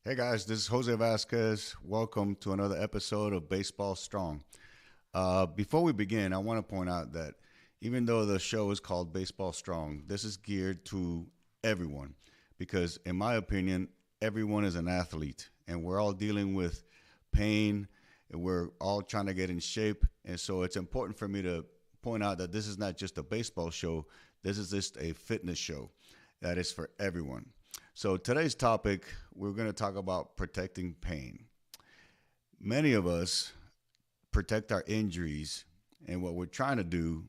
Hey guys, this is Jose Vasquez. Welcome to another episode of Baseball Strong. Before we begin, I want to point out that even though the show is called Baseball Strong, this is geared to everyone because, in my opinion, everyone is an athlete and we're all dealing with pain and we're all trying to get in shape. And so it's important for me to point out that this is not just a baseball show, this is just a fitness show that is for everyone. So today's topic, we're going to talk about protecting pain. Many of us protect our injuries, and what we're trying to do,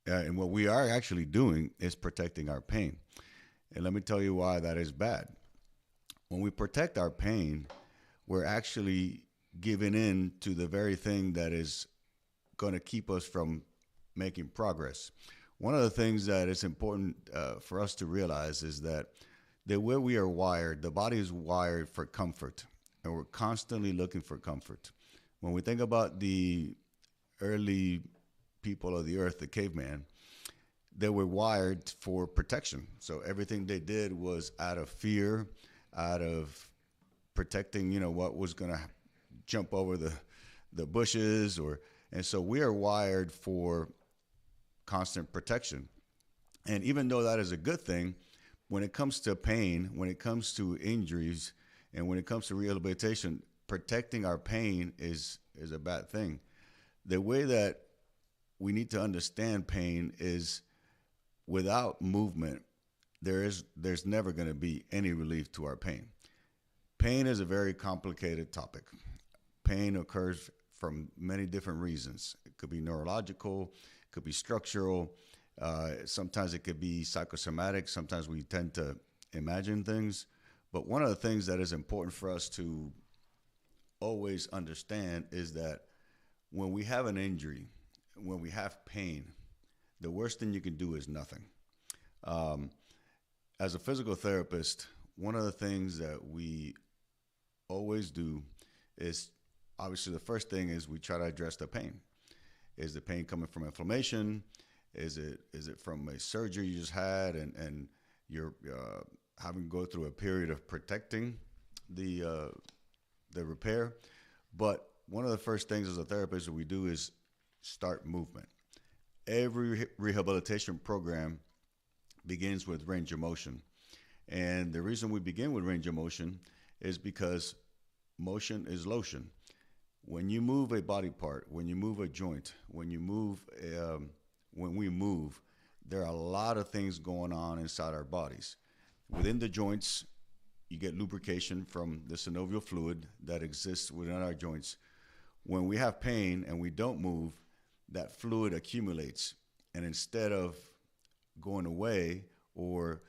and what we are actually doing, is protecting our pain. And let me tell you why that is bad. When we protect our pain, we're actually giving in to the very thing that is going to keep us from making progress. One of the things that is important for us to realize is that the way we are wired, the body is wired for comfort, and we're constantly looking for comfort. When we think about the early people of the earth, the caveman, they were wired for protection. So everything they did was out of fear, out of protecting, what was going to jump over the bushes and so we are wired for constant protection. And even though that is a good thing, when it comes to pain, when it comes to injuries, and when it comes to rehabilitation, protecting our pain is a bad thing. The way that we need to understand pain is without movement, there's never going to be any relief to our pain. Pain is a very complicated topic. Pain occurs from many different reasons. It could be neurological, it could be structural. Sometimes it could be psychosomatic. Sometimes we tend to imagine things. But one of the things that is important for us to always understand is that when we have an injury, when we have pain, the worst thing you can do is nothing. Um, as a physical therapist, one of the things that we always do is obviously the first thing is we try to address the pain. Is the pain coming from inflammation? Is it from a surgery you just had and you're having to go through a period of protecting the repair? But one of the first things as a therapist that we do is start movement. Every rehabilitation program begins with range of motion. And the reason we begin with range of motion is because motion is lotion. When you move a body part, when you move a joint, when we move, there are a lot of things going on inside our bodies. Within the joints, you get lubrication from the synovial fluid that exists within our joints. When we have pain and we don't move, that fluid accumulates. And instead of going away or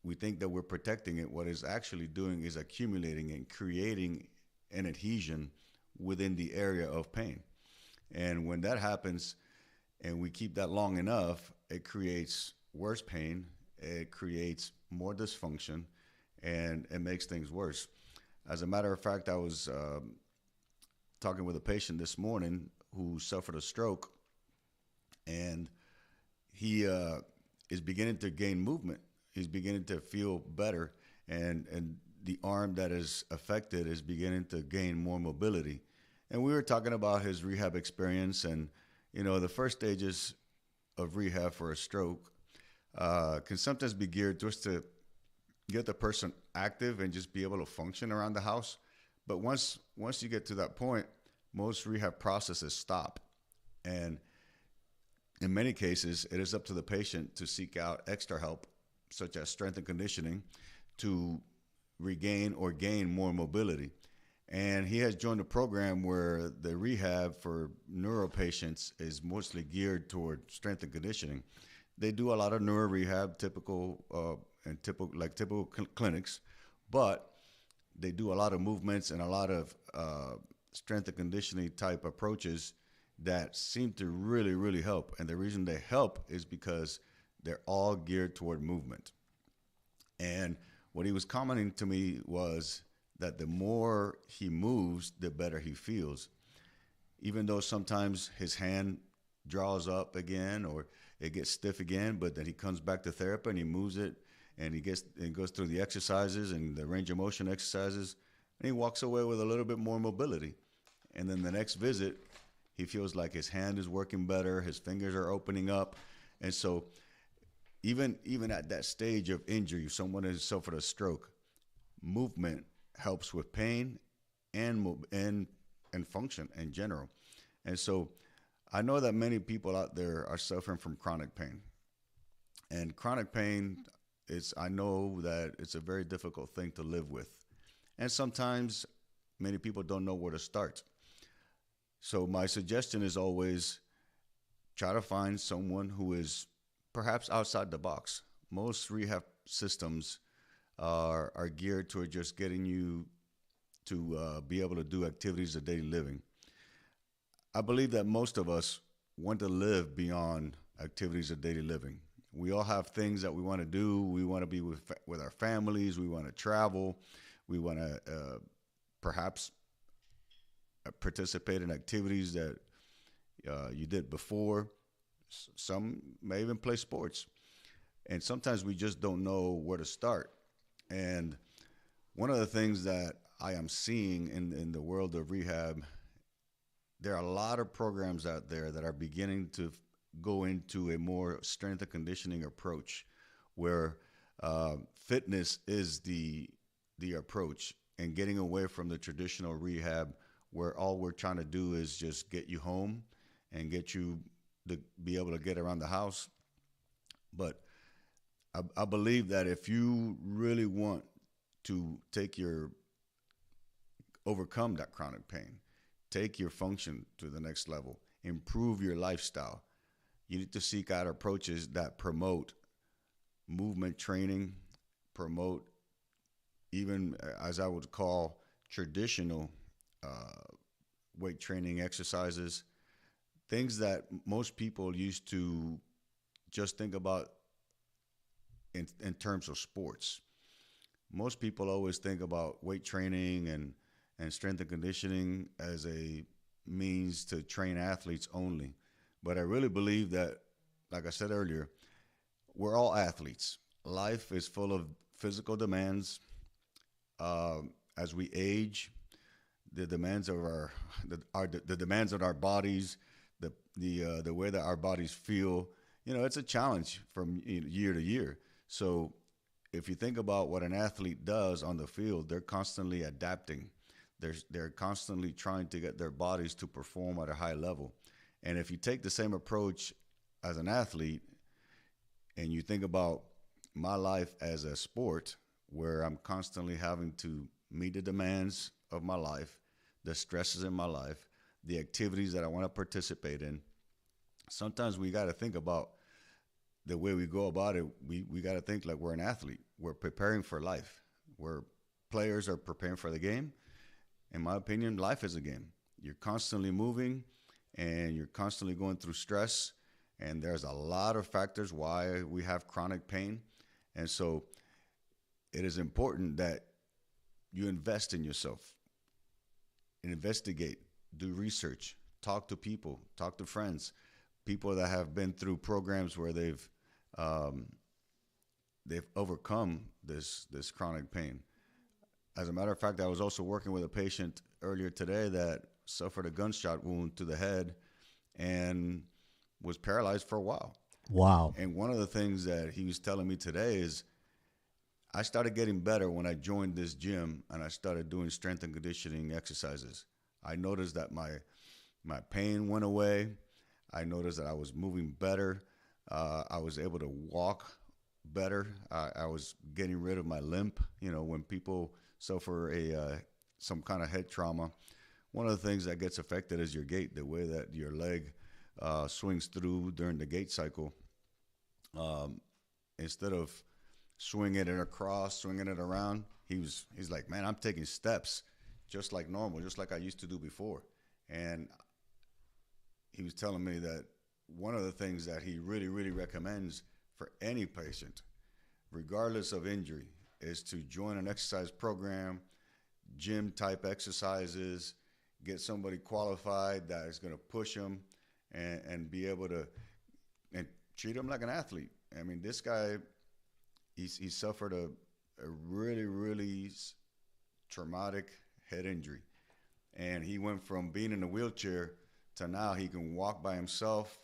we think that we're protecting it, what it's actually doing is accumulating and creating an adhesion within the area of pain. And when that happens, and we keep that long enough, it creates worse pain, it creates more dysfunction, and it makes things worse. As a matter of fact, I was talking with a patient this morning who suffered a stroke, and he is beginning to gain movement. He's beginning to feel better, and the arm that is affected is beginning to gain more mobility. And we were talking about his rehab experience and the first stages of rehab for a stroke can sometimes be geared just to get the person active and just be able to function around the house. But once you get to that point, most rehab processes stop. And in many cases, it is up to the patient to seek out extra help, such as strength and conditioning, to regain or gain more mobility. And he has joined a program where the rehab for neuro patients is mostly geared toward strength and conditioning. They do a lot of neuro rehab, typical clinics, but they do a lot of movements and a lot of strength and conditioning type approaches that seem to really, really help. And the reason they help is because they're all geared toward movement. And what he was commenting to me was that the more he moves, the better he feels. Even though sometimes his hand draws up again or it gets stiff again, but then he comes back to therapy and he moves it and he goes through the exercises and the range of motion exercises. and he walks away with a little bit more mobility. And then the next visit, he feels like his hand is working better, his fingers are opening up. And so even at that stage of injury, someone has suffered a stroke, movement helps with pain and function in general. And so I know that many people out there are suffering from chronic pain. And chronic pain is, I know that it's a very difficult thing to live with. And sometimes many people don't know where to start. So my suggestion is always try to find someone who is perhaps outside the box. Most rehab systems are geared toward just getting you to be able to do activities of daily living. I believe that most of us want to live beyond activities of daily living. We all have things that we want to do. We want to be with our families. We want to travel. We want to perhaps participate in activities that you did before. Some may even play sports. And sometimes we just don't know where to start. And one of the things that I am seeing in the world of rehab, there are a lot of programs out there that are beginning to go into a more strength and conditioning approach where fitness is the approach, and getting away from the traditional rehab where all we're trying to do is just get you home and get you to be able to get around the house. But I believe that if you really want to overcome that chronic pain, take your function to the next level, improve your lifestyle, you need to seek out approaches that promote movement training, promote even, as I would call, traditional weight training exercises, things that most people used to just think about in terms of sports. Most people always think about weight training and strength and conditioning as a means to train athletes only. But I really believe that, like I said earlier, we're all athletes. Life is full of physical demands. As we age, the demands of the demands of our bodies, the way that our bodies feel, it's a challenge from year to year. So if you think about what an athlete does on the field, they're constantly adapting. They're constantly trying to get their bodies to perform at a high level. And if you take the same approach as an athlete and you think about my life as a sport where I'm constantly having to meet the demands of my life, the stresses in my life, the activities that I want to participate in, sometimes we got to think about the way we go about it. We got to think like we're an athlete. We're preparing for life. Where players are preparing for the game. In my opinion, life is a game. You're constantly moving and you're constantly going through stress. And there's a lot of factors why we have chronic pain. And so it is important that you invest in yourself, investigate, do research, talk to people, talk to friends, people that have been through programs where they've overcome this chronic pain. As a matter of fact, I was also working with a patient earlier today that suffered a gunshot wound to the head and was paralyzed for a while. Wow. And one of the things that he was telling me today is I started getting better when I joined this gym and I started doing strength and conditioning exercises. I noticed that my pain went away. I noticed that I was moving better. I was able to walk better. I was getting rid of my limp. When people suffer some kind of head trauma, one of the things that gets affected is your gait, the way that your leg swings through during the gait cycle. Instead of swinging it across, swinging it around, he's like, man, I'm taking steps just like normal, just like I used to do before. And he was telling me that one of the things that he really, really recommends for any patient, regardless of injury, is to join an exercise program, gym type exercises, get somebody qualified that is going to push them and be able to and treat him like an athlete. I mean, this guy, he suffered a really, really traumatic head injury. And he went from being in a wheelchair to now he can walk by himself.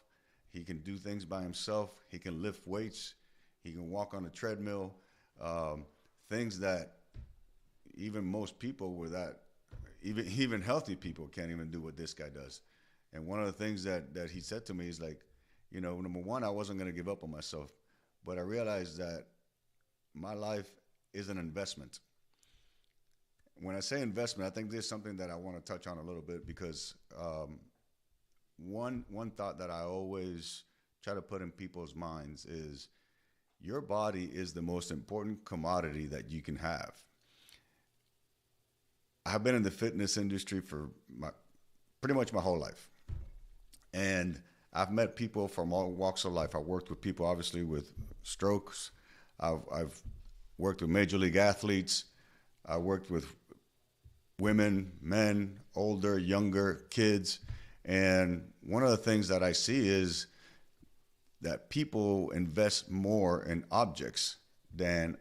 He can do things by himself. He can lift weights. He can walk on a treadmill. Things that even most people with that, even healthy people can't even do what this guy does. And one of the things that he said to me is like, you know, number one, I wasn't going to give up on myself, but I realized that my life is an investment. When I say investment, I think there's something that I want to touch on a little bit because one thought that I always try to put in people's minds is your body is the most important commodity that you can have. I've been in the fitness industry for pretty much my whole life. And I've met people from all walks of life. I worked with people, obviously, with strokes. I've worked with major league athletes. I worked with women, men, older, younger, kids. And one of the things that I see is that people invest more in objects than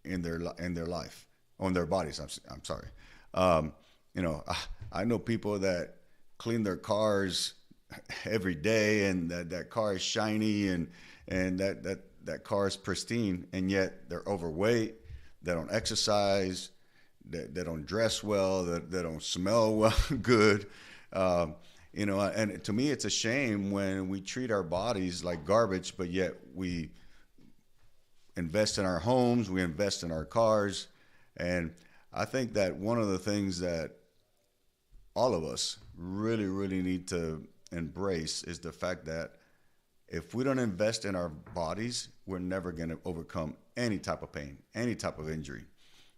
in their life, on their bodies. I'm sorry. You know, I know people that clean their cars every day, and that car is shiny, and that car is pristine, and yet they're overweight. They don't exercise. They don't dress well. They don't smell well, good. You know, and to me, it's a shame when we treat our bodies like garbage, but yet we invest in our homes, we invest in our cars. And I think that one of the things that all of us really, really need to embrace is the fact that if we don't invest in our bodies, we're never going to overcome any type of pain, any type of injury.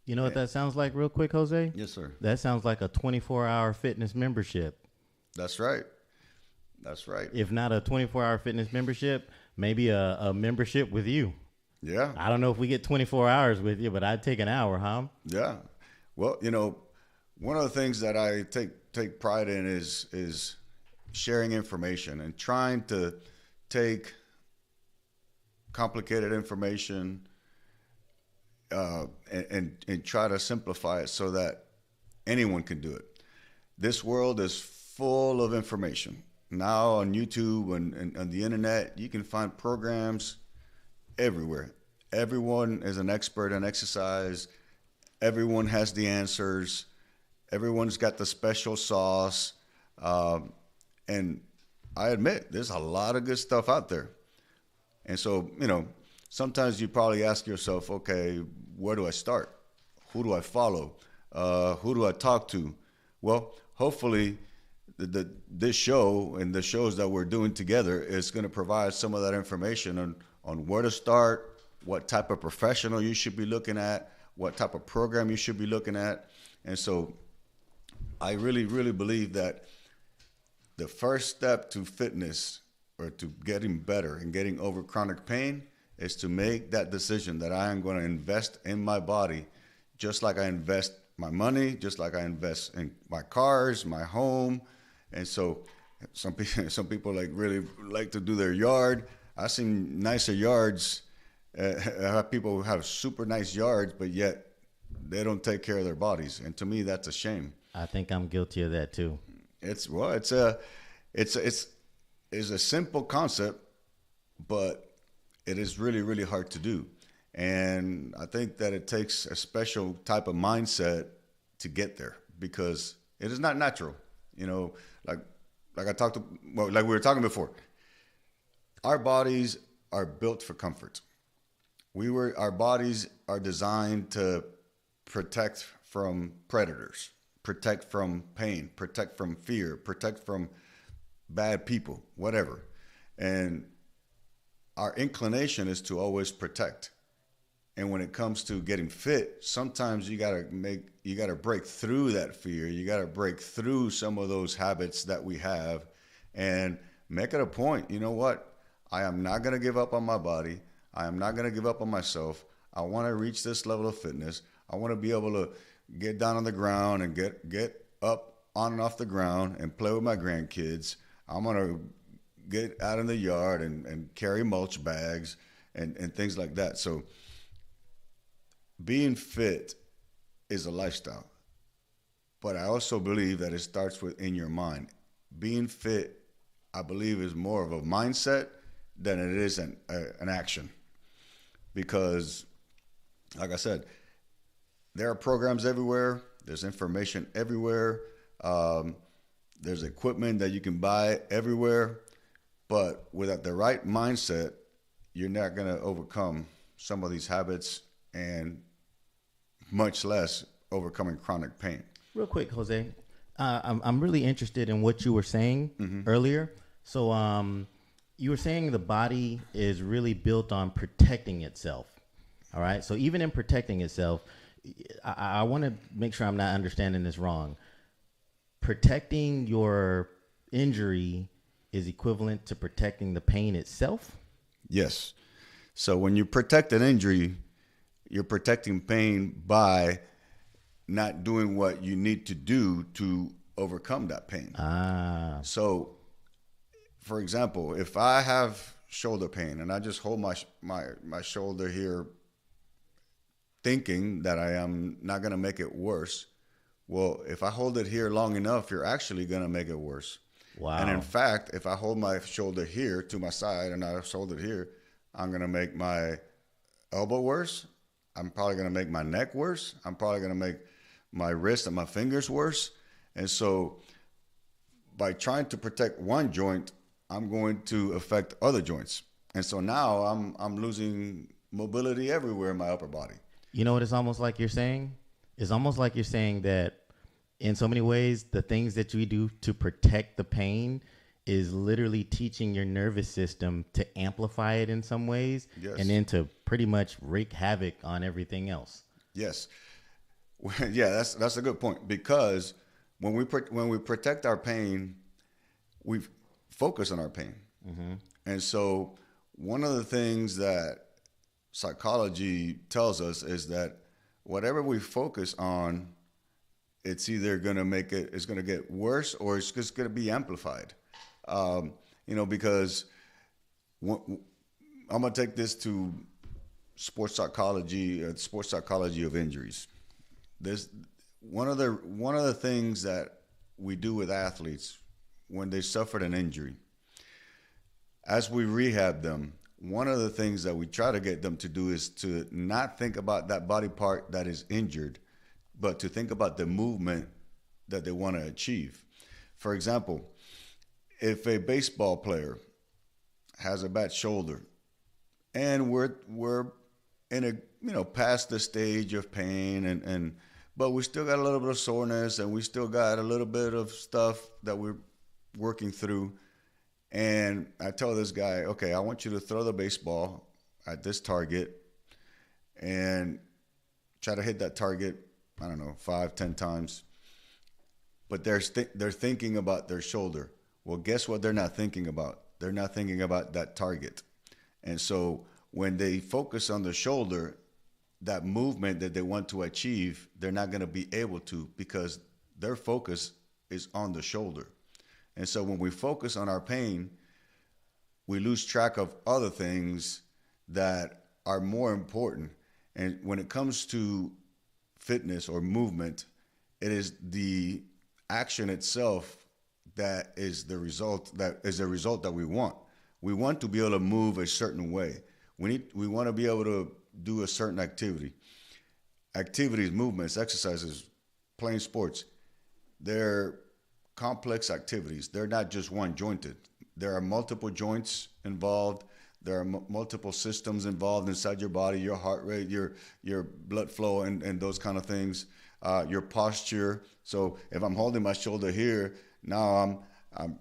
You know what that sounds like real quick, Jose? Yes, sir. That sounds like a 24-hour fitness membership. That's right. That's right. If not a 24-hour fitness membership, maybe a membership with you. Yeah. I don't know if we get 24 hours with you, but I'd take an hour, huh? Yeah. Well, you know, one of the things that I take pride in is sharing information and trying to take complicated information and try to simplify it so that anyone can do it. This world is full of information. Now on YouTube and on the internet, you can find programs everywhere. Everyone is an expert in exercise. Everyone has the answers. Everyone's got the special sauce. And I admit, there's a lot of good stuff out there. And so, you know, sometimes you probably ask yourself, okay, where do I start? Who do I follow? Who do I talk to? Well, hopefully this show and the shows that we're doing together is going to provide some of that information on where to start, what type of professional you should be looking at, what type of program you should be looking at. And so I really, really believe that the first step to fitness or to getting better and getting over chronic pain is to make that decision that I am going to invest in my body just like I invest my money, just like I invest in my cars, my home. And so some people like really like to do their yard. I've seen nicer yards. I have people who have super nice yards, but yet they don't take care of their bodies. And to me, that's a shame. I think I'm guilty of that too. It's a simple concept, but it is really, really hard to do. And I think that it takes a special type of mindset to get there because it is not natural. You know, like we were talking before, our bodies are built for comfort. Our bodies are designed to protect from predators, protect from pain, protect from fear, protect from bad people, whatever. And our inclination is to always protect. And when it comes to getting fit, sometimes you gotta break through that fear. You gotta break through some of those habits that we have and make it a point. You know what? I am not gonna give up on my body. I am not gonna give up on myself. I wanna reach this level of fitness. I wanna be able to get down on the ground and get up on and off the ground and play with my grandkids. I'm gonna get out in the yard and carry mulch bags and things like that. So being fit is a lifestyle. But I also believe that it starts within your mind. Being fit, I believe, is more of a mindset than it is an action. Because, like I said, there are programs everywhere. There's information everywhere. There's equipment that you can buy everywhere. But without the right mindset, you're not going to overcome some of these habits and much less overcoming chronic pain. Real quick, Jose, I'm really interested in what you were saying earlier. So you were saying the body is really built on protecting itself. All right. So even in protecting itself, I want to make sure I'm not understanding this wrong. Protecting your injury is equivalent to protecting the pain itself? Yes. So when you protect an injury, you're protecting pain by not doing what you need to do to overcome that pain. So, for example, if I have shoulder pain and I just hold my shoulder here thinking that I am not going to make it worse, well, if I hold it here long enough, you're actually going to make it worse. Wow. And in fact, if I hold my shoulder here to my side and I hold it here, I'm going to make my elbow worse. I'm probably going to make my neck worse. I'm probably going to make my wrist and my fingers worse. And so by trying to protect one joint, I'm going to affect other joints. And so now I'm losing mobility everywhere in my upper body. You know what it's almost like you're saying? It's almost like you're saying that in so many ways, the things that we do to protect the pain is literally teaching your nervous system to amplify it in some ways, Yes. and then to pretty much wreak havoc on everything else. Yes. Yeah, that's a good point, because when we protect our pain, we focus on our pain. Mm-hmm. And so one of the things that psychology tells us is that whatever we focus on, it's either going to it's going to get worse or it's just going to be amplified. Because I'm going to take this to sports psychology of injuries. There's one of the things that we do with athletes when they suffered an injury. As we rehab them, one of the things that we try to get them to do is to not think about that body part that is injured, but to think about the movement that they want to achieve. For example, if a baseball player has a bad shoulder and we're in a past the stage of pain but we still got a little bit of soreness and we still got a little bit of stuff that we're working through, and I tell this guy, okay, I want you to throw the baseball at this target and try to hit that target, I don't know, 5-10 times. But they're thinking about their shoulder. Well, guess what they're not thinking about? They're not thinking about that target. And so when they focus on the shoulder, that movement that they want to achieve, they're not going to be able to, because their focus is on the shoulder. And so when we focus on our pain, we lose track of other things that are more important. And when it comes to fitness or movement, it is the action itself that is the result that we want. We want to be able to move a certain way. We want to be able to do a certain activity. Activities, movements, exercises, playing sports, they're complex activities. They're not just one jointed. There are multiple joints involved. There are multiple systems involved inside your body, your heart rate, your blood flow, and those kind of things, your posture. So if I'm holding my shoulder here, now I'm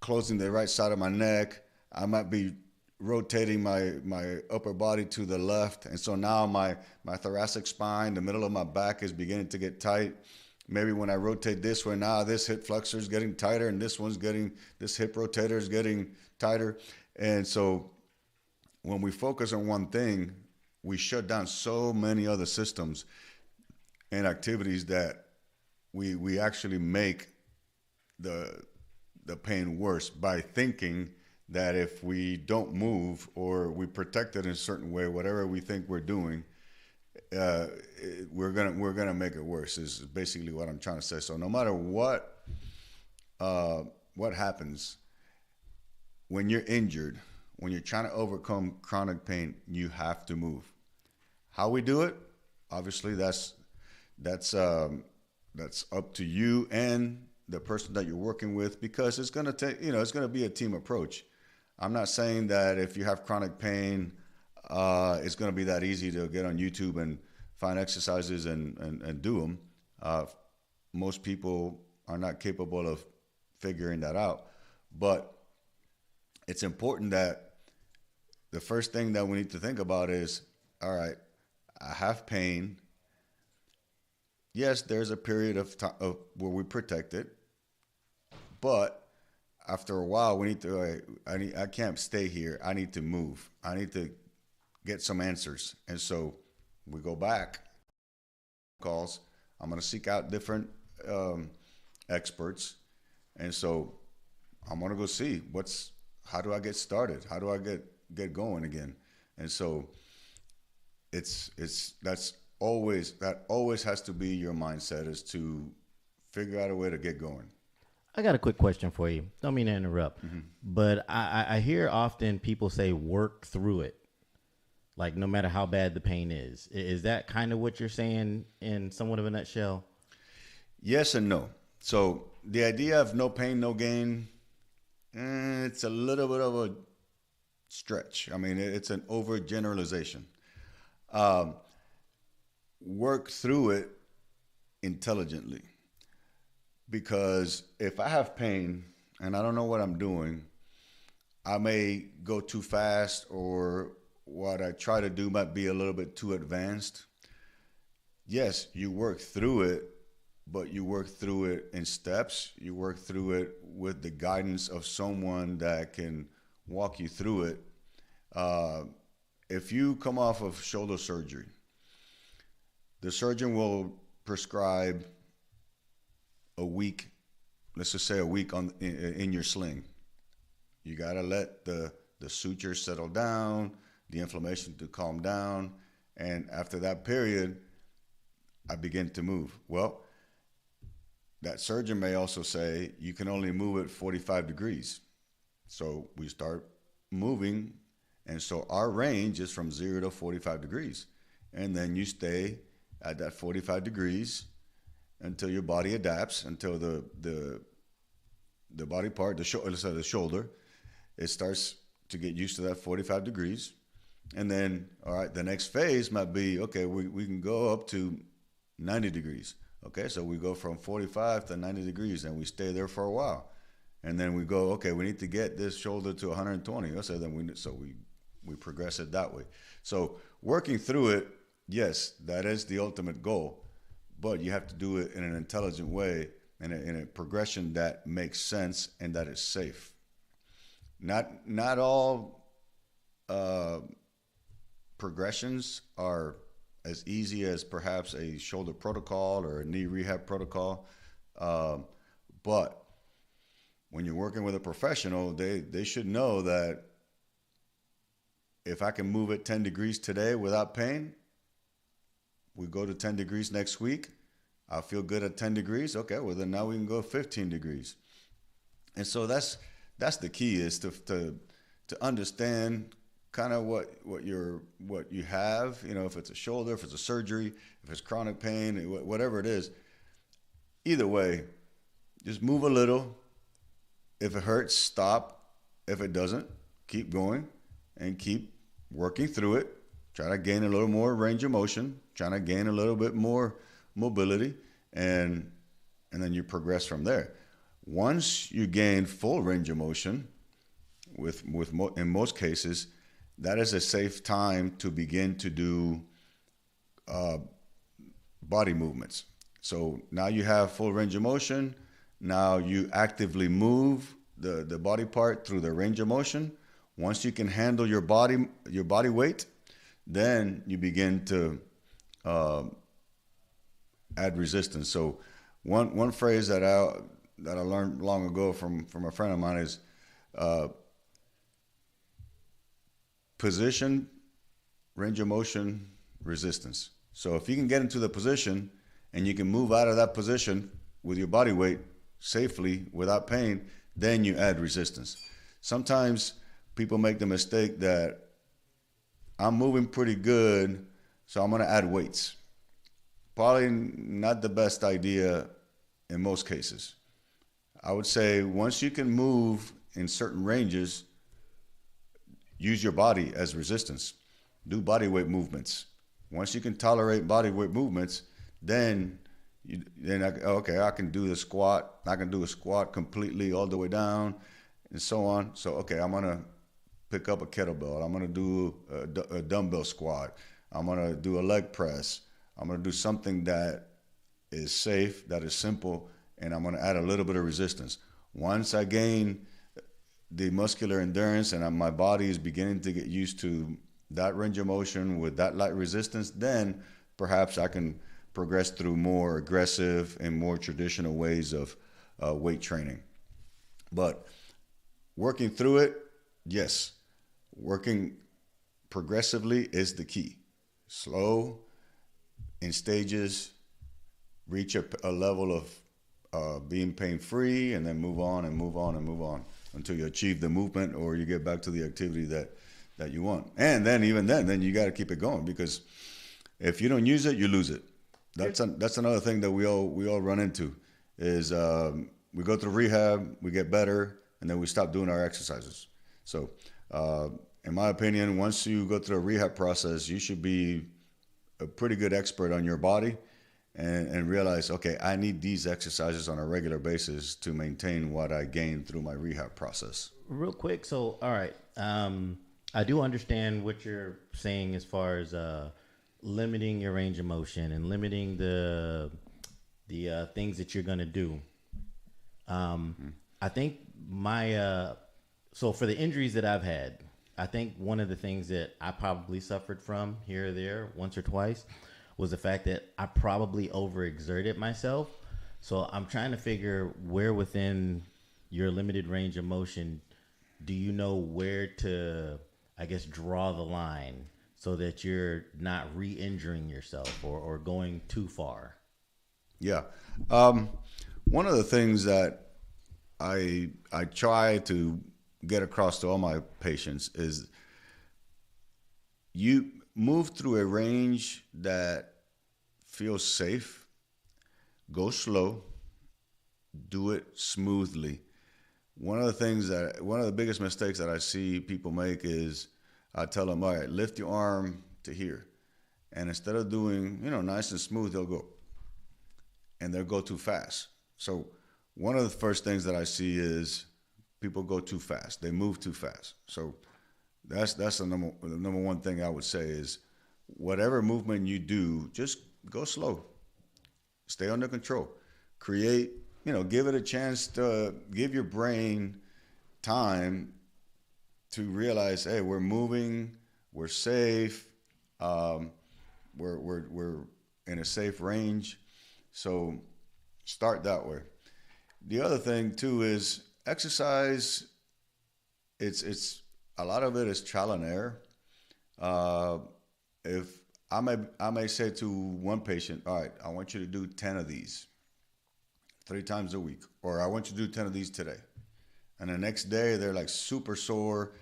closing the right side of my neck. I might be rotating my upper body to the left. And so now my thoracic spine, the middle of my back is beginning to get tight. Maybe when I rotate this way, now this hip flexor is getting tighter and this hip rotator is getting tighter. And so when we focus on one thing, we shut down so many other systems and activities that we actually make the pain worse by thinking that if we don't move or we protect it in a certain way, whatever we think we're doing, we're gonna make it worse. Is basically what I'm trying to say. So no matter what happens when you're injured, when you're trying to overcome chronic pain, you have to move. How we do it, obviously, that's up to you and the person that you're working with, because it's gonna take, it's gonna be a team approach. I'm not saying that if you have chronic pain, it's gonna be that easy to get on YouTube and find exercises and do them. Most people are not capable of figuring that out, but it's important that the first thing that we need to think about is, all right, I have pain. Yes, there's a period of time where we protect it, but after a while, we need to. I can't stay here. I need to move. I need to get some answers, and so we go back. Calls. I'm going to seek out different experts, and so I'm going to go see how do I get started? How do I get going again? And so that always has to be your mindset, is to figure out a way to get going. I got a quick question for you. Don't mean to interrupt, but I hear often people say work through it, like no matter how bad the pain is. Is that kind of what you're saying in somewhat of a nutshell? Yes and no. So the idea of no pain, no gain, it's a little bit of a stretch. I mean, it's an overgeneralization. Work through it intelligently. Because if I have pain and I don't know what I'm doing, I may go too fast, or what I try to do might be a little bit too advanced. Yes, you work through it, but you work through it in steps. You work through it with the guidance of someone that can walk you through it. If you come off of shoulder surgery, the surgeon will prescribe a week, let's just say a week in your sling. You got to let the suture settle down, the inflammation to calm down, and after that period, I begin to move. Well, that surgeon may also say you can only move at 45 degrees. So we start moving, and so our range is from 0 to 45 degrees. And then you stay at that 45 degrees until your body adapts, until the body part, the shoulder, it starts to get used to that 45 degrees. And then, all right, the next phase might be, okay, we can go up to 90 degrees. Okay, so we go from 45 to 90 degrees, and we stay there for a while. And then we go, okay, we need to get this shoulder to 120. So then we progress it that way. So working through it, yes, that is the ultimate goal. But you have to do it in an intelligent way, in a progression that makes sense and that is safe. Not all progressions are as easy as perhaps a shoulder protocol or a knee rehab protocol. But when you're working with a professional, they should know that if I can move it 10 degrees today without pain, we go to 10 degrees next week. I'll feel good at 10 degrees. Okay, well then now we can go 15 degrees. And so that's the key, is to understand kind of what you have, if it's a shoulder, if it's a surgery, if it's chronic pain, whatever it is. Either way, just move a little. If it hurts, stop. If it doesn't, keep going and keep working through it. Try to gain a little more range of motion, trying to gain a little bit more mobility, and then you progress from there. Once you gain full range of motion, in most cases, that is a safe time to begin to do body movements. So now you have full range of motion. Now you actively move the body part through the range of motion. Once you can handle your body weight, then you begin to add resistance. So one phrase that I learned long ago from a friend of mine is position, range of motion, resistance. So if you can get into the position and you can move out of that position with your body weight safely without pain, then you add resistance. Sometimes people make the mistake that I'm moving pretty good, so I'm going to add weights. Probably not the best idea in most cases. I would say once you can move in certain ranges, use your body as resistance. Do body weight movements. Once you can tolerate body weight movements, then I can do the squat. I can do a squat completely all the way down and so on. So, okay, I'm going to pick up a kettlebell. I'm going to do a dumbbell squat. I'm going to do a leg press. I'm going to do something that is safe, that is simple, and I'm going to add a little bit of resistance. Once I gain the muscular endurance and my body is beginning to get used to that range of motion with that light resistance, then perhaps I can progress through more aggressive and more traditional ways of weight training. But working through it, yes, working progressively is the key. Slow, in stages, reach a level of being pain-free, and then move on and move on and move on until you achieve the movement or you get back to the activity that you want. And then even then you got to keep it going, because if you don't use it, you lose it. That's another thing that we all run into is we go through rehab, we get better, and then we stop doing our exercises. So in my opinion, once you go through a rehab process, you should be a pretty good expert on your body and realize, okay, I need these exercises on a regular basis to maintain what I gained through my rehab process. Real quick, so all right, I do understand what you're saying as far as limiting your range of motion and limiting the things that you're gonna do. I think so for the injuries that I've had, I think one of the things that I probably suffered from here or there once or twice was the fact that I probably overexerted myself. So I'm trying to figure where within your limited range of motion do you know where to, I guess, draw the line so that you're not re-injuring yourself or going too far? Yeah. One of the things that I try to get across to all my patients is you move through a range that feels safe, go slow, do it smoothly. One of the biggest mistakes that I see people make is I tell them, all right, lift your arm to here. And instead of doing, nice and smooth, they'll go. And they'll go too fast. So one of the first things that I see is people go too fast. They move too fast. So that's the number one thing I would say is whatever movement you do, just go slow. Stay under control. Create, give it a chance to give your brain time to realize, hey, we're moving, we're safe, we're in a safe range. So start that way. The other thing too is exercise. It's a lot of it is trial and error. If I may say to one patient, all right, I want you to do 10 of these 3 times a week, or I want you to do 10 of these today. And the next day they're like super sore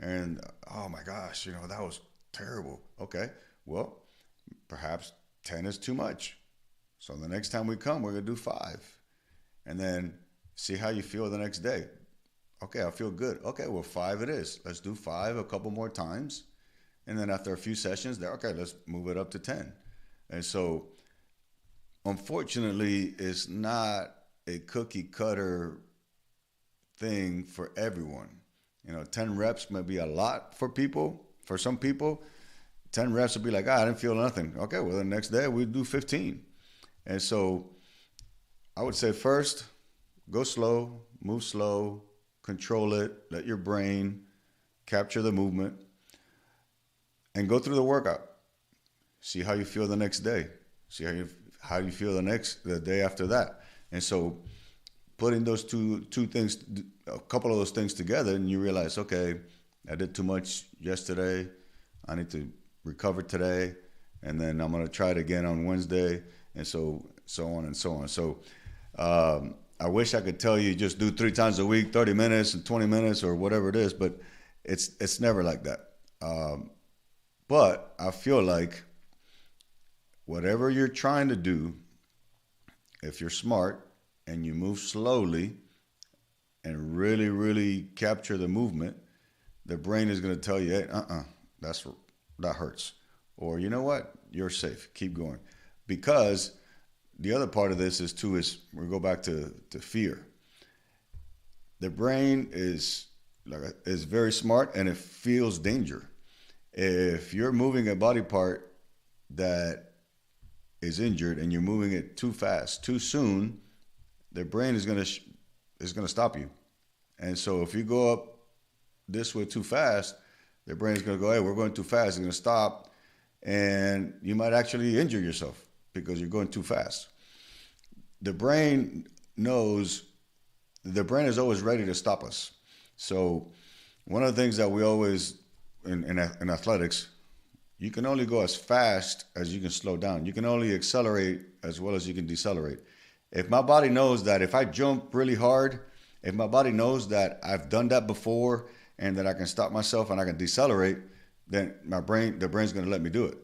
and, oh my gosh, that was terrible. Okay, well, perhaps 10 is too much. So the next time we come, we're going to do 5. And then see how you feel the next day. Okay, I feel good. Okay, well, 5 it is. Let's do 5 a couple more times. And then after a few sessions, okay, let's move it up to 10. And so, unfortunately, it's not a cookie cutter thing for everyone. 10 reps may be a lot for people. For some people, 10 reps would be like, I didn't feel nothing. Okay, well, the next day we do 15. And so I would say first, go slow, move slow, control it, let your brain capture the movement, and go through the workout. See how you feel the next day. See how you feel the day after that. And so putting those two things, a couple of those things together, and you realize, okay, I did too much yesterday. I need to recover today. and then I'm going to try it again on Wednesday, and so on and so on. So I wish I could tell you just do 3 times a week, 30 minutes and 20 minutes or whatever it is, but it's never like that. But I feel like whatever you're trying to do, if you're smart and you move slowly and really, really capture the movement, the brain is going to tell you, hey, that hurts. Or you know what? You're safe. Keep going. Because the other part of this is we go back to fear. The brain is very smart and it feels danger. If you're moving a body part that is injured and you're moving it too fast, too soon, the brain is going to stop you. And so if you go up this way too fast, the brain is going to go, hey, we're going too fast. It's going to stop. And you might actually injure yourself because you're going too fast. The brain is always ready to stop us. So one of the things that we always, in athletics, you can only go as fast as you can slow down. You can only accelerate as well as you can decelerate. If my body knows that if I jump really hard, if my body knows that I've done that before and that I can stop myself and I can decelerate, then the brain's going to let me do it.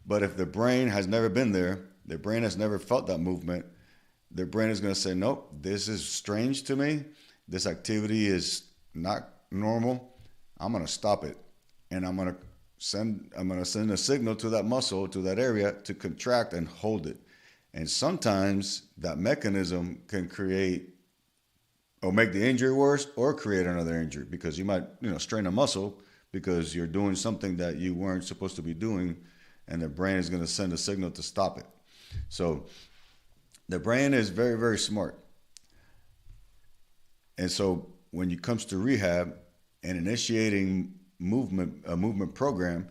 But if the brain has never been there, the brain has never felt that movement, the brain is going to say, nope, this is strange to me. This activity is not normal. I'm going to stop it. And I'm going to send a signal to that muscle, to that area, to contract and hold it. And sometimes that mechanism can create or make the injury worse or create another injury, because you might, strain a muscle because you're doing something that you weren't supposed to be doing, and the brain is going to send a signal to stop it. So the brain is very, very smart. And so when it comes to rehab and initiating a movement program,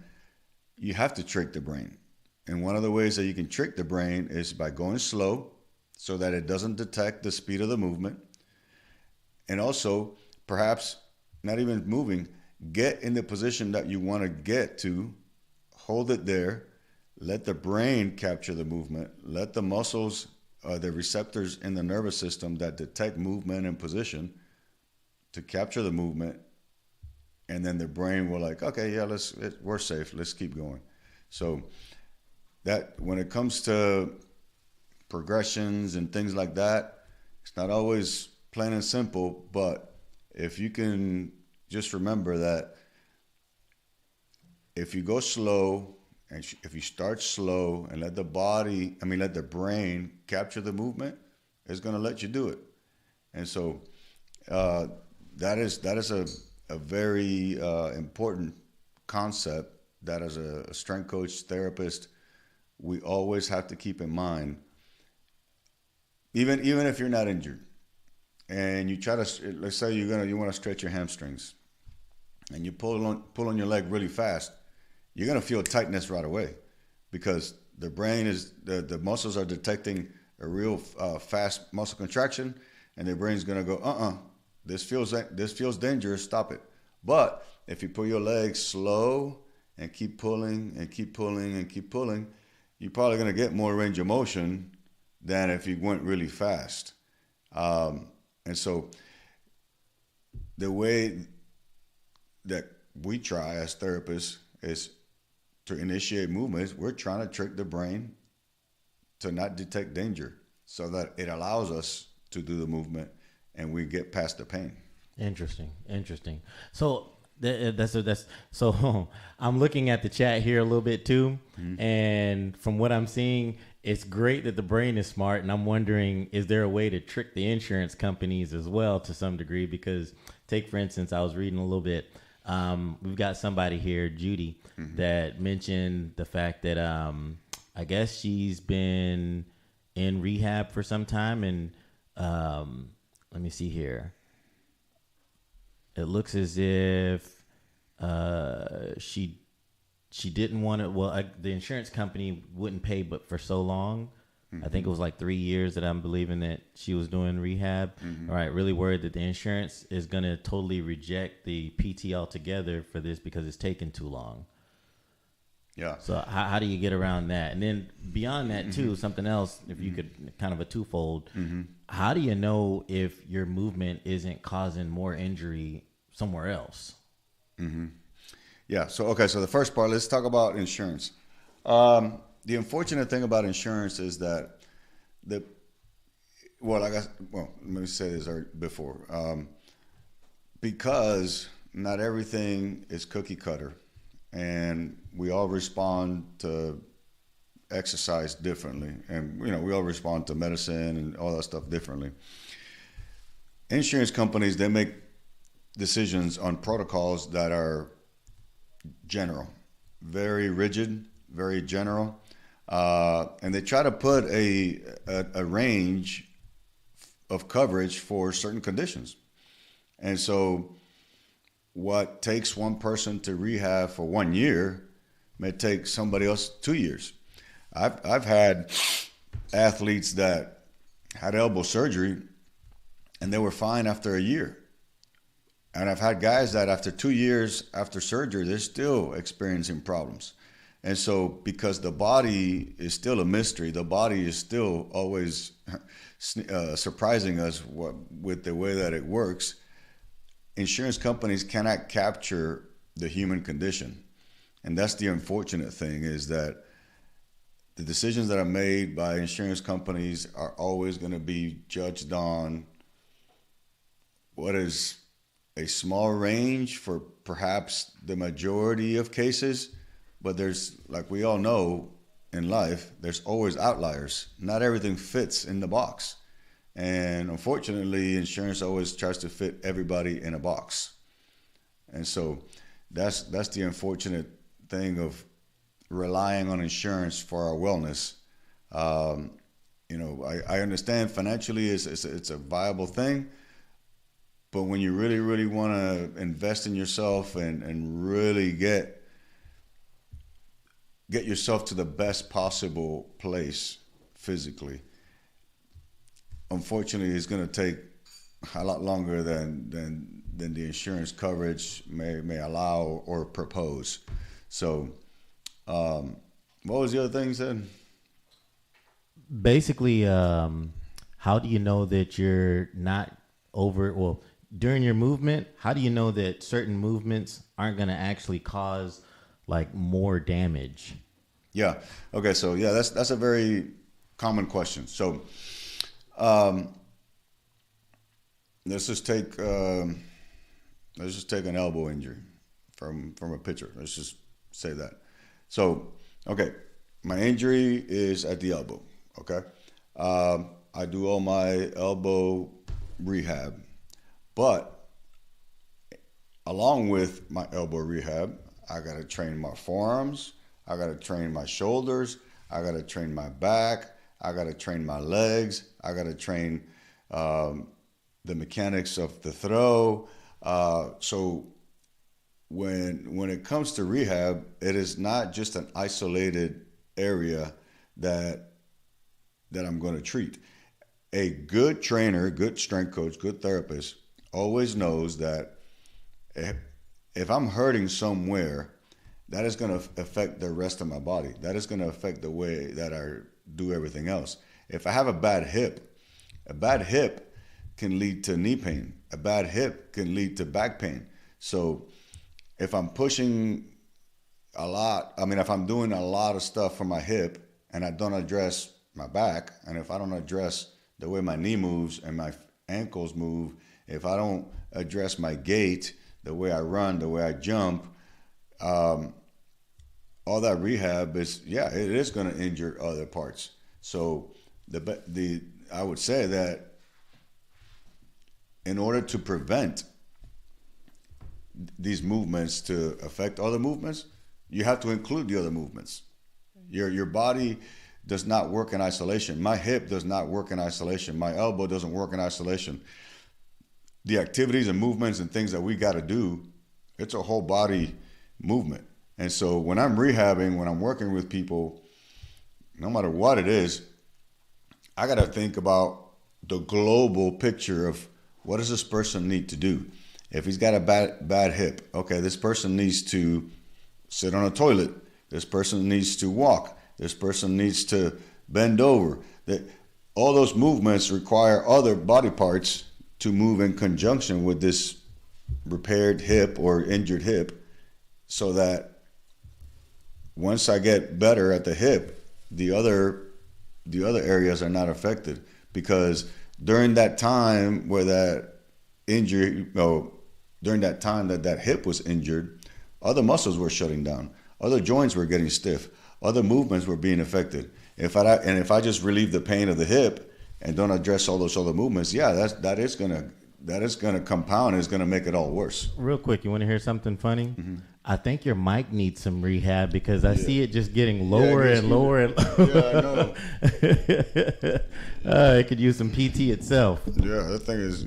you have to trick the brain. And one of the ways that you can trick the brain is by going slow so that it doesn't detect the speed of the movement. And also, perhaps not even moving, get in the position that you want to get to, hold it there, let the brain capture the movement, let the muscles, the receptors in the nervous system that detect movement and position to capture the movement. And then the brain will okay, yeah, we're safe. Let's keep going. So that when it comes to progressions and things like that, it's not always plain and simple. But if you can just remember that if you go slow and if you start slow and let the brain capture the movement, it's going to let you do it. And so that is a very important concept that as a strength coach, therapist, we always have to keep in mind. Even if you're not injured and you try to, let's say you want to stretch your hamstrings and you pull on your leg really fast, you're going to feel tightness right away because the brain the muscles are detecting a real fast muscle contraction, and the brain's going to go, this feels dangerous, stop it. But if you pull your legs slow and keep pulling and keep pulling and keep pulling, you're probably going to get more range of motion than if you went really fast. And so the way that we try as therapists is to initiate movements. We're trying to trick the brain to not detect danger so that it allows us to do the movement and we get past the pain. Interesting. So so I'm looking at the chat here a little bit too, and from what I'm seeing, it's great that the brain is smart, and I'm wondering, is there a way to trick the insurance companies as well to some degree? Because take, for instance, I was reading a little bit. We've got somebody here, Judy, that mentioned the fact that I guess she's been in rehab for some time, and let me see here. It looks as if she didn't want to. Well, the insurance company wouldn't pay, but for so long, I think it was like 3 years that I'm believing that she was doing rehab. All right, really worried that the insurance is going to totally reject the PT altogether for this because it's taken too long. Yeah. So how do you get around that? And then beyond that too, something else, if you could, kind of a twofold, how do you know if your movement isn't causing more injury somewhere else? Yeah. So, okay. So the first part, let's talk about insurance. The unfortunate thing about insurance is that the, well, let me say this before, because not everything is cookie cutter, and we all respond to exercise differently, and we all respond to medicine and all that stuff differently. Insurance companies, they make decisions on protocols that are general, very rigid, very general, and they try to put a range of coverage for certain conditions. And so what takes one person to rehab for 1 year may take somebody else 2 years. I've had athletes that had elbow surgery and they were fine after a year. And I've had guys that after 2 years after surgery, they're still experiencing problems. And so because the body is still a mystery, the body is still always surprising us with the way that it works, insurance companies cannot capture the human condition. And that's the unfortunate thing, is that the decisions that are made by insurance companies are always going to be judged on what is a small range for perhaps the majority of cases. But there's, like we all know in life, there's always outliers. Not everything fits in the box. And unfortunately, insurance always tries to fit everybody in a box. And so that's the unfortunate thing of relying on insurance for our wellness. I understand financially it's a viable thing, but when you really, really want to invest in yourself and really get yourself to the best possible place physically, unfortunately, it's going to take a lot longer than the insurance coverage may allow or propose. So, what was the other thing you said? Basically, how do you know that you're not during your movement, how do you know that certain movements aren't going to actually cause like more damage? Yeah. Okay. So yeah, that's a very common question. So, let's just take an elbow injury from a pitcher. Let's just say that. So, okay, my injury is at the elbow. Okay, I do all my elbow rehab, but along with my elbow rehab, I got to train my forearms. I got to train my shoulders. I got to train my back. I got to train my legs. I got to train the mechanics of the throw. So when it comes to rehab, it is not just an isolated area that I'm going to treat. A good trainer, good strength coach, good therapist always knows that if I'm hurting somewhere, that is going to affect the rest of my body. That is going to affect the way that I do everything else. If I have a bad hip can lead to knee pain. A bad hip can lead to back pain. So if I'm pushing a lot, if I'm doing a lot of stuff for my hip and I don't address my back, and if I don't address the way my knee moves and my ankles move, if I don't address my gait, the way I run, the way I jump, all that rehab it is going to injure other parts. So I would say that in order to prevent these movements to affect other movements, you have to include the other movements. Your body does not work in isolation. My hip does not work in isolation. My elbow doesn't work in isolation. The activities and movements and things that we got to do, it's a whole body movement. And so when I'm rehabbing, when I'm working with people, no matter what it is, I got to think about the global picture of what does this person need to do. If he's got a bad hip, okay, this person needs to sit on a toilet. This person needs to walk. This person needs to bend over. All those movements require other body parts to move in conjunction with this repaired hip or injured hip, so that once I get better at the hip, the other areas are not affected. Because during that time where that injury, during that time that hip was injured, other muscles were shutting down, other joints were getting stiff, other movements were being affected. If I just relieve the pain of the hip and don't address all those other movements, that is gonna compound. It's gonna make it all worse. Real quick, you want to hear something funny? Mm-hmm. I think your mic needs some rehab because I see it just getting lower and lower and lower. Yeah, I know. It could use some PT itself. Yeah, that thing is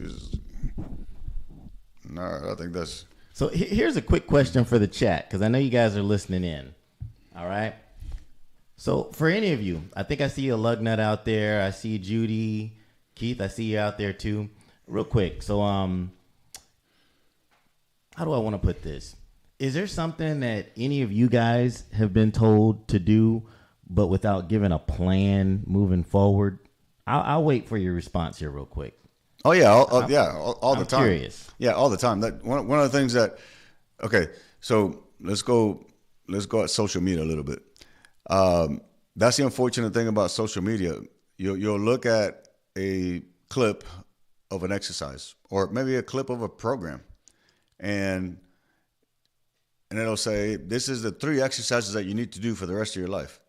no, I think that's. So here's a quick question for the chat, because I know you guys are listening in. All right. So for any of you, I think I see a lug nut out there. I see Judy, Keith. I see you out there too. Real quick. So how do I want to put this? Is there something that any of you guys have been told to do, but without giving a plan moving forward? I'll wait for your response here real quick. Oh yeah, all the time. I'm curious. Yeah, all the time. That one of the things that. Okay, so let's go at social media a little bit. That's the unfortunate thing about social media. You'll look at a clip of an exercise, or maybe a clip of a program, and it'll say, this is the 3 exercises that you need to do for the rest of your life.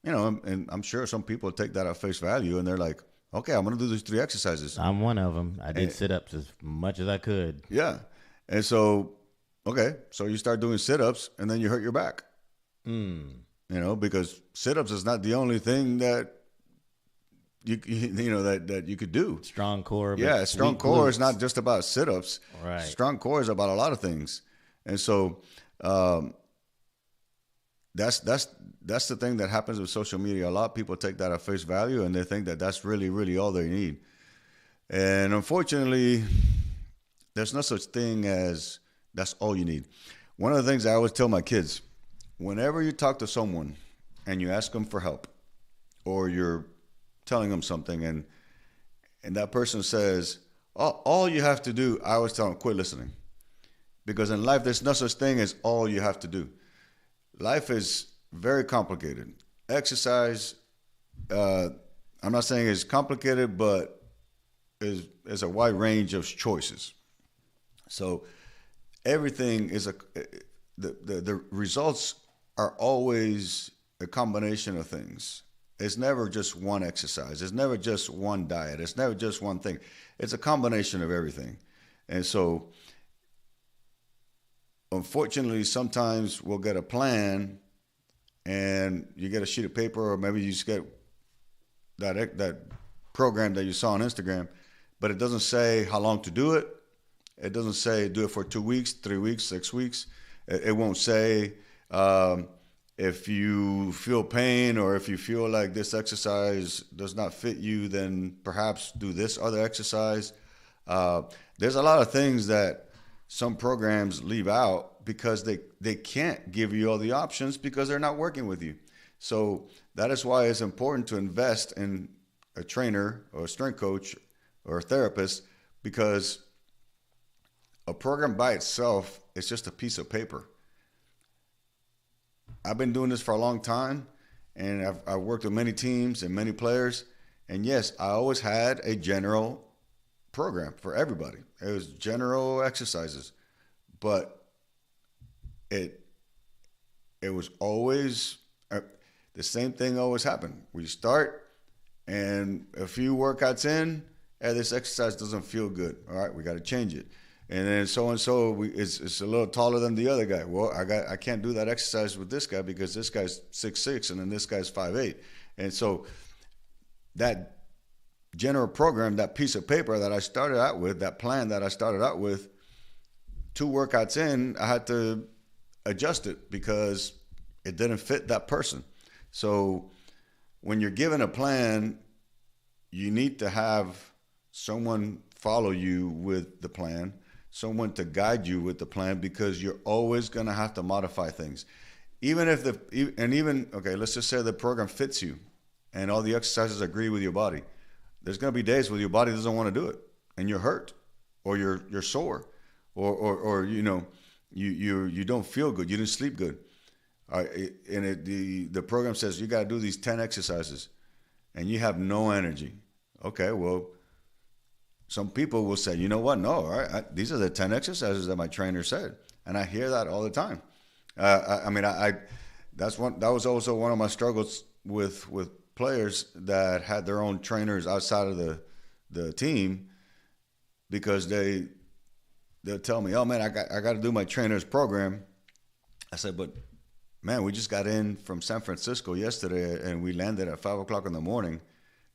And I'm sure some people take that at face value, and they're like, okay, I'm going to do these 3 exercises. I'm one of them. I did sit-ups as much as I could. Yeah. And so, okay, so you start doing sit-ups, and then you hurt your back. Because sit-ups is not the only thing that that you could do. Strong core. Yeah, strong core is not just about sit-ups. Right. Strong core is about a lot of things. And so that's the thing that happens with social media. A lot of people take that at face value, and they think that that's really, really all they need. And unfortunately, there's no such thing as that's all you need. One of the things I always tell my kids, whenever you talk to someone and you ask them for help, or you're telling them something, and that person says, all you have to do, I always tell them, quit listening. Because in life, there's no such thing as all you have to do. Life is very complicated. Exercise, I'm not saying it's complicated, but is a wide range of choices. So everything is the results are always a combination of things. It's never just one exercise. It's never just one diet. It's never just one thing. It's a combination of everything. And so, unfortunately, sometimes we'll get a plan, and you get a sheet of paper, or maybe you just get that program that you saw on Instagram, but it doesn't say how long to do it. It doesn't say do it for 2 weeks, 3 weeks, 6 weeks. It won't say if you feel pain, or if you feel like this exercise does not fit you, then perhaps do this other exercise. There's a lot of things that some programs leave out because they can't give you all the options because they're not working with you. So that is why it's important to invest in a trainer or a strength coach or a therapist, because a program by itself is just a piece of paper. I've been doing this for a long time, and I've worked with many teams and many players. And yes, I always had a general program for everybody. It was general exercises, but it was always the same thing. Always happened. We start, and a few workouts in, this exercise doesn't feel good. All right, we got to change it. And then so-and-so it's a little taller than the other guy. Well, I can't do that exercise with this guy because this guy's 6'6", and then this guy's 5'8". And so that general program, that piece of paper that I started out with, that plan that I started out with, 2 workouts in, I had to adjust it because it didn't fit that person. So when you're given a plan, you need to have someone follow you with the plan, someone to guide you with the plan, because you're always going to have to modify things. even if okay, let's just say the program fits you, and all the exercises agree with your body. There's going to be days where your body doesn't want to do it, and you're hurt, or you're sore, or you know, you don't feel good, you didn't sleep good. The program says you got to do these 10 exercises, and you have no energy. Okay, well, some people will say, you know what? No, all right, these are the 10 exercises that my trainer said, and I hear that all the time. I mean, that was also one of my struggles with players that had their own trainers outside of the team, because they'll tell me, oh man, I got to do my trainer's program. I said, but man, we just got in from San Francisco yesterday, and we landed at 5:00 in the morning.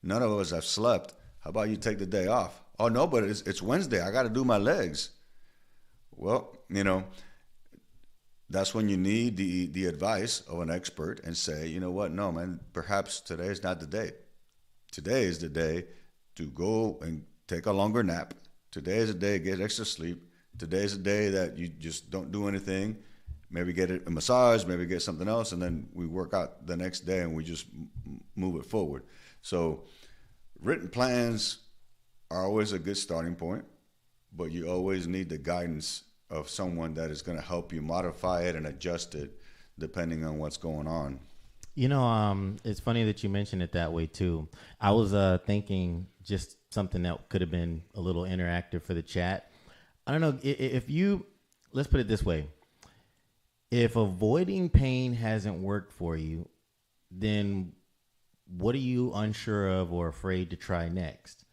None of us have slept. How about you take the day off? Oh no, but it's Wednesday. I got to do my legs. Well, you know, that's when you need the advice of an expert and say, you know what? No, man, perhaps today is not the day. Today is the day to go and take a longer nap. Today is the day to get extra sleep. Today is the day that you just don't do anything. Maybe get a massage, maybe get something else, and then we work out the next day and we just move it forward. So written plans are always a good starting point, but you always need the guidance of someone that is going to help you modify it and adjust it depending on what's going on. You know, it's funny that you mentioned it that way too. I was thinking just something that could have been a little interactive for the chat. I don't know if let's put it this way. If avoiding pain hasn't worked for you, then what are you unsure of or afraid to try next?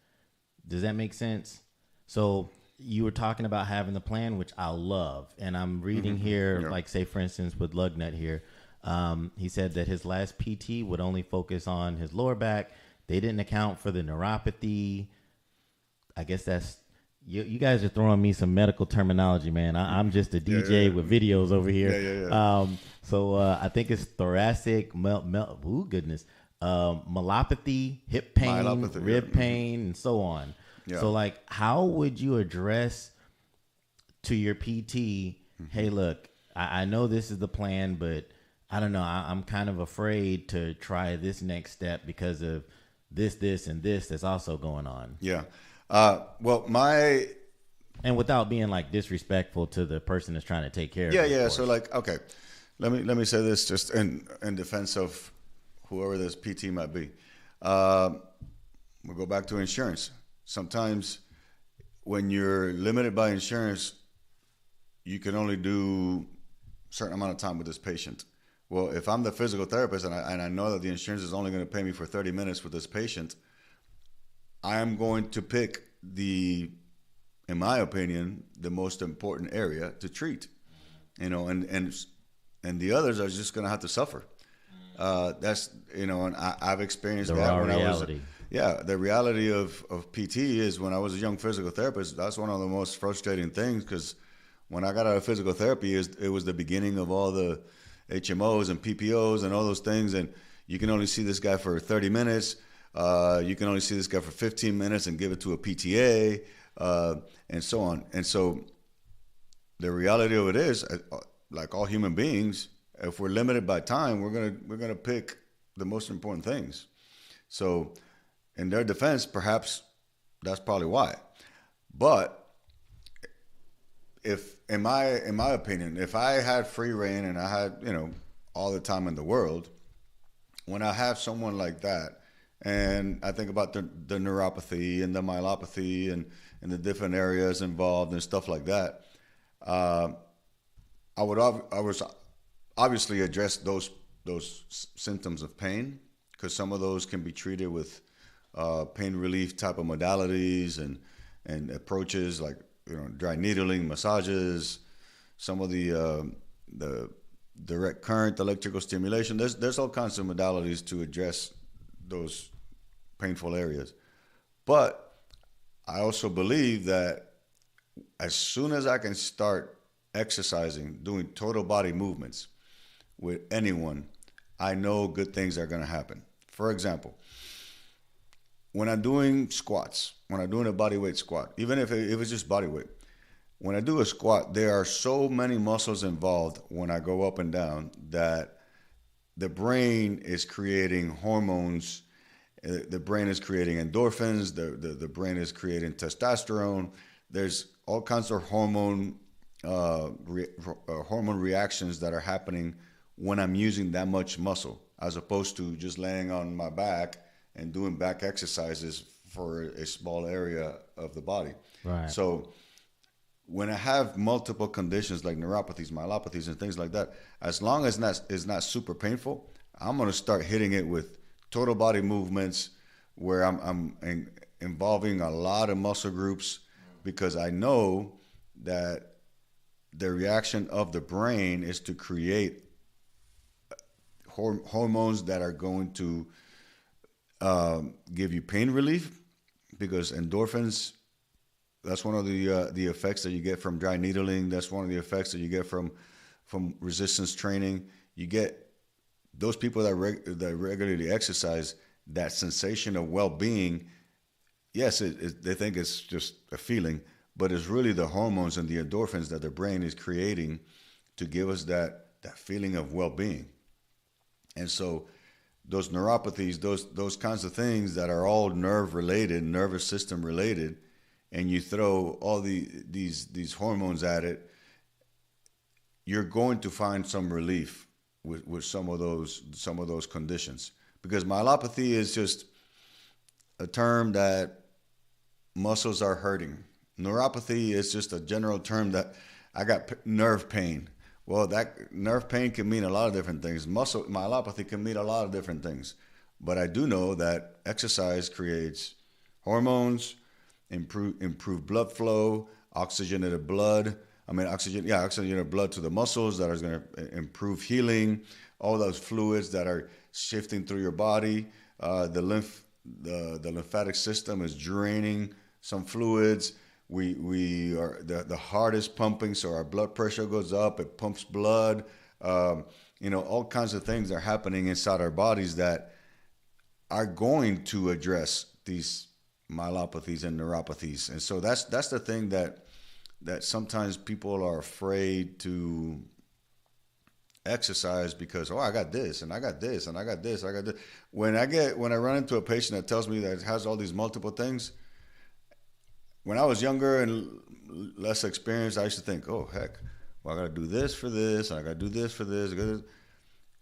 Does that make sense? So you were talking about having the plan, which I love. And I'm reading here, like say, for instance, with Lugnut here, he said that his last PT would only focus on his lower back. They didn't account for the neuropathy. I guess that's, you guys are throwing me some medical terminology, man. I'm just a DJ with videos over here. So I think it's thoracic, myelopathy, hip pain, rib pain, and so on. Yeah. So, like, how would you address to your PT, hey, look, I know this is the plan, but I don't know, I'm kind of afraid to try this next step because of this, and this that's also going on. Yeah. And without being, like, disrespectful to the person that's trying to take care of it. Yeah. So, like, okay, let me say this just in defense of whoever this PT might be. We'll go back to insurance. Sometimes when you're limited by insurance, you can only do a certain amount of time with this patient. Well, if I'm the physical therapist and I know that the insurance is only going to pay me for 30 minutes with this patient, I am going to pick in my opinion, the most important area to treat. You know, and the others are just going to have to suffer. That's, you know, and I've experienced that when reality. I was. Yeah, the reality of PT is when I was a young physical therapist, that's one of the most frustrating things, because when I got out of physical therapy, it was the beginning of all the HMOs and PPOs and all those things, and you can only see this guy for 30 minutes. You can only see this guy for 15 minutes and give it to a PTA, and so on. And so the reality of it is, like all human beings, if we're limited by time, we're gonna pick the most important things. So in their defense, perhaps that's probably why. But if, in my opinion, if I had free reign and I had, you know, all the time in the world, when I have someone like that, and I think about the neuropathy and the myelopathy and the different areas involved and stuff like that, I would obviously address those symptoms of pain, because some of those can be treated with pain relief type of modalities and approaches, like, you know, dry needling, massages, some of the direct current electrical stimulation. There's all kinds of modalities to address those painful areas. But I also believe that as soon as I can start exercising, doing total body movements with anyone, I know good things are going to happen. For example, when I'm doing squats, when I'm doing a bodyweight squat, even if it's just bodyweight, when I do a squat, there are so many muscles involved when I go up and down that the brain is creating hormones. The brain is creating endorphins. The brain is creating testosterone. There's all kinds of hormone reactions that are happening when I'm using that much muscle, as opposed to just laying on my back and doing back exercises for a small area of the body. Right. So when I have multiple conditions like neuropathies, myelopathies, and things like that, as long as it's not super painful, I'm going to start hitting it with total body movements where I'm involving a lot of muscle groups, because I know that the reaction of the brain is to create hormones that are going to give you pain relief, because endorphins, that's one of the effects that you get from dry needling. That's one of the effects that you get from resistance training. You get those people that regularly exercise, that sensation of well-being. Yes, they think it's just a feeling, but it's really the hormones and the endorphins that the brain is creating to give us that feeling of well-being. And so those neuropathies, those kinds of things that are all nerve-related, nervous system related, and you throw all these hormones at it, you're going to find some relief with some of those conditions. Because myelopathy is just a term that muscles are hurting. Neuropathy is just a general term that I got nerve pain. Well, that nerve pain can mean a lot of different things. Myelopathy can mean a lot of different things. But I do know that exercise creates hormones, improve blood flow, oxygenated blood. Oxygenated blood to the muscles that are going to improve healing. All those fluids that are shifting through your body. The lymphatic system is draining some fluids. We are the heart is pumping, so our blood pressure goes up. It pumps blood. All kinds of things are happening inside our bodies that are going to address these myelopathies and neuropathies. And so that's the thing that sometimes people are afraid to exercise because, I got this and I got this and I got this, I got this. When I run into a patient that tells me that it has all these multiple things, when I was younger and less experienced, I used to think, oh heck, I got to do this for this, and I got to do this for this.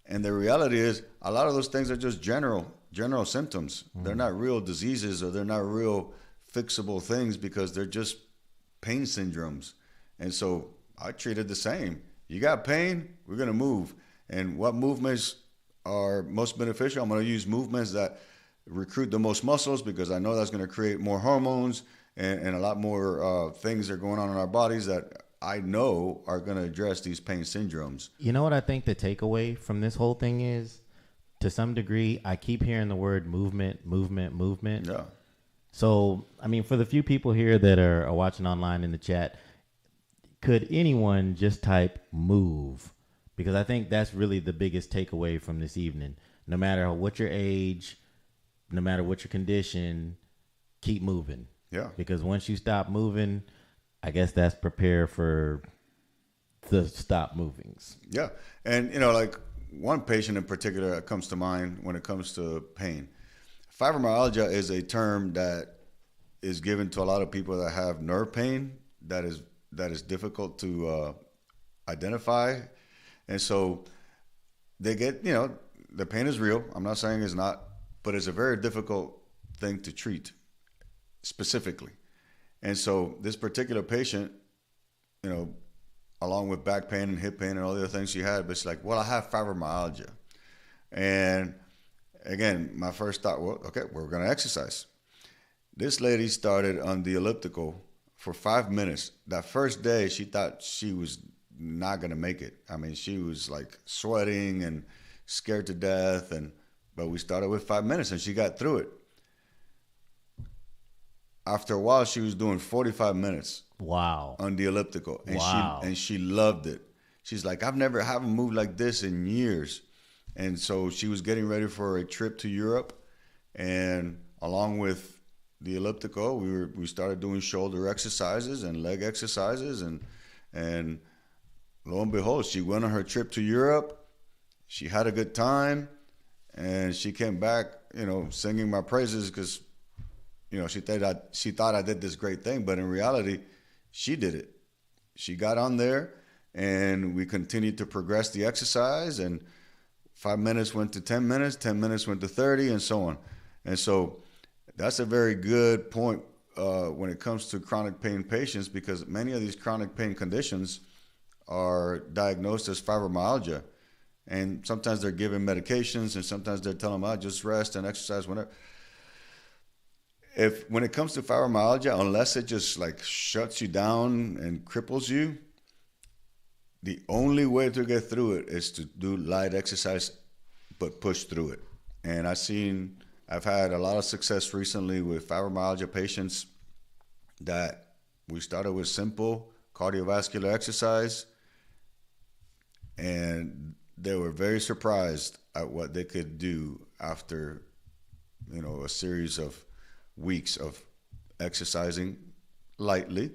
And the reality is, a lot of those things are just general symptoms. Mm-hmm. They're not real diseases, or they're not real fixable things, because they're just pain syndromes. And so I treat it the same. You got pain, we're going to move. And what movements are most beneficial? I'm going to use movements that recruit the most muscles, because I know that's going to create more hormones and a lot more things that are going on in our bodies that I know are going to address these pain syndromes. You know what I think the takeaway from this whole thing is? To some degree, I keep hearing the word movement. Yeah. So, for the few people here that are watching online in the chat, could anyone just type move? Because I think that's really the biggest takeaway from this evening. No matter what your age, no matter what your condition, keep moving. Yeah. Because once you stop moving, I guess that's prepare for the stop movings. Yeah. And, like one patient in particular that comes to mind when it comes to pain. Fibromyalgia is a term that is given to a lot of people that have nerve pain that is difficult to identify. And so they get, the pain is real. I'm not saying it's not, but it's a very difficult thing to treat specifically. And so this particular patient, along with back pain and hip pain and all the other things she had, but it's like, I have fibromyalgia. And again, my first thought, okay, we're going to exercise. This lady started on the elliptical for 5 minutes. That first day, she thought she was not going to make it. She was like sweating and scared to death. But we started with 5 minutes and she got through it. After a while, she was doing 45 minutes. Wow. On the elliptical. And wow. She loved it. She's like, haven't moved like this in years. And so she was getting ready for a trip to Europe. And along with the elliptical, we started doing shoulder exercises and leg exercises, and lo and behold, she went on her trip to Europe. She had a good time, and she came back, singing my praises because, she thought I did this great thing, but in reality, she did it. She got on there, and we continued to progress the exercise, and 5 minutes went to 10 minutes, 10 minutes went to 30, and so on. And so that's a very good point when it comes to chronic pain patients, because many of these chronic pain conditions are diagnosed as fibromyalgia. And sometimes they're given medications, and sometimes they're telling them, just rest and exercise whenever. When it comes to fibromyalgia, unless it just like shuts you down and cripples you, the only way to get through it is to do light exercise, but push through it. And I've had a lot of success recently with fibromyalgia patients that we started with simple cardiovascular exercise, and they were very surprised at what they could do after, a series of weeks of exercising lightly,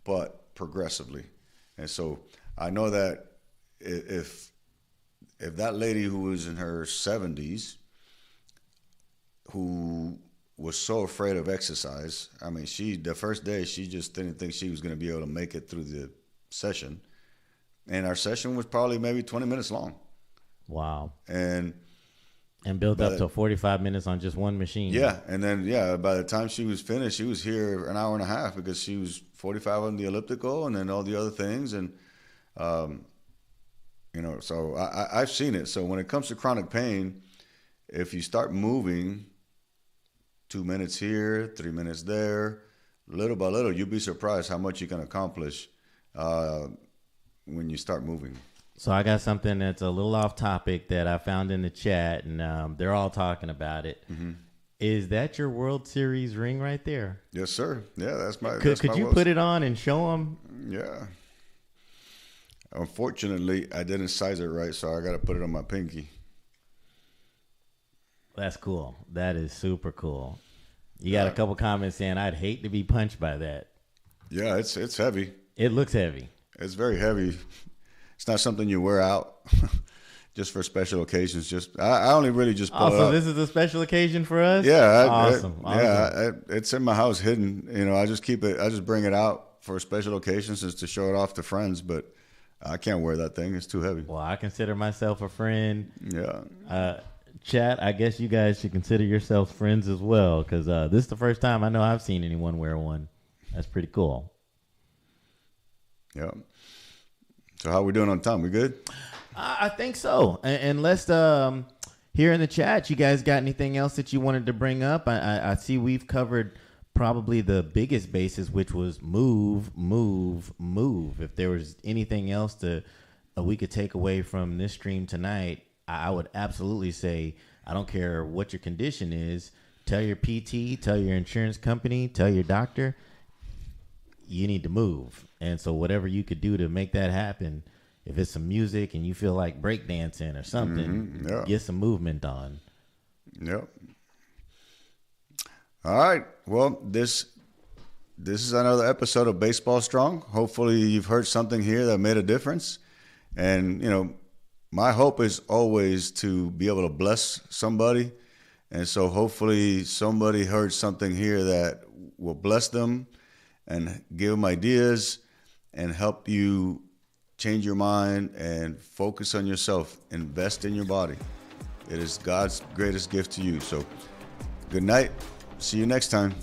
but progressively. And so I know that if that lady who was in her 70s, who was so afraid of exercise, I mean, the first day, she just didn't think she was going to be able to make it through the session. And our session was probably maybe 20 minutes long. Wow. And built up to 45 minutes on just one machine. Yeah. And then, by the time she was finished, she was here an hour and a half, because she was 45 on the elliptical and then all the other things. And, so I've seen it. So when it comes to chronic pain, if you start moving 2 minutes here, 3 minutes there, little by little, you'll be surprised how much you can accomplish when you start moving. So I got something that's a little off topic that I found in the chat, and they're all talking about it. Mm-hmm. Is that your World Series ring right there? Yes, sir. Yeah, that's my. Could you put it on and show them? Yeah. Unfortunately, I didn't size it right, so I got to put it on my pinky. That's cool. That is super cool. You got a couple comments saying, I'd hate to be punched by that. Yeah, it's heavy. It looks heavy. It's very heavy. It's not something you wear out just for special occasions. I only really just pull it so up. This is a special occasion for us? Yeah. Awesome. Yeah, it's in my house hidden. I just keep it. I just bring it out for special occasions just to show it off to friends, but I can't wear that thing. It's too heavy. Well, I consider myself a friend. Yeah. Chat, I guess you guys should consider yourselves friends as well, because this is the first time I know I've seen anyone wear one. That's pretty cool. Yeah. So how we doing on time? We good? I think so. And let's here in the chat, you guys got anything else that you wanted to bring up? I see we've covered probably the biggest basis, which was move. If there was anything else that we could take away from this stream tonight, I would absolutely say, I don't care what your condition is, tell your PT, tell your insurance company, tell your doctor, you need to move. And so whatever you could do to make that happen, if it's some music and you feel like breakdancing or something, get some movement on. Yep. All right. Well, this is another episode of Baseball Strong. Hopefully you've heard something here that made a difference. And, my hope is always to be able to bless somebody. And so hopefully somebody heard something here that will bless them and give them ideas and help you change your mind and focus on yourself. Invest in your body. It is God's greatest gift to you. So good night. See you next time.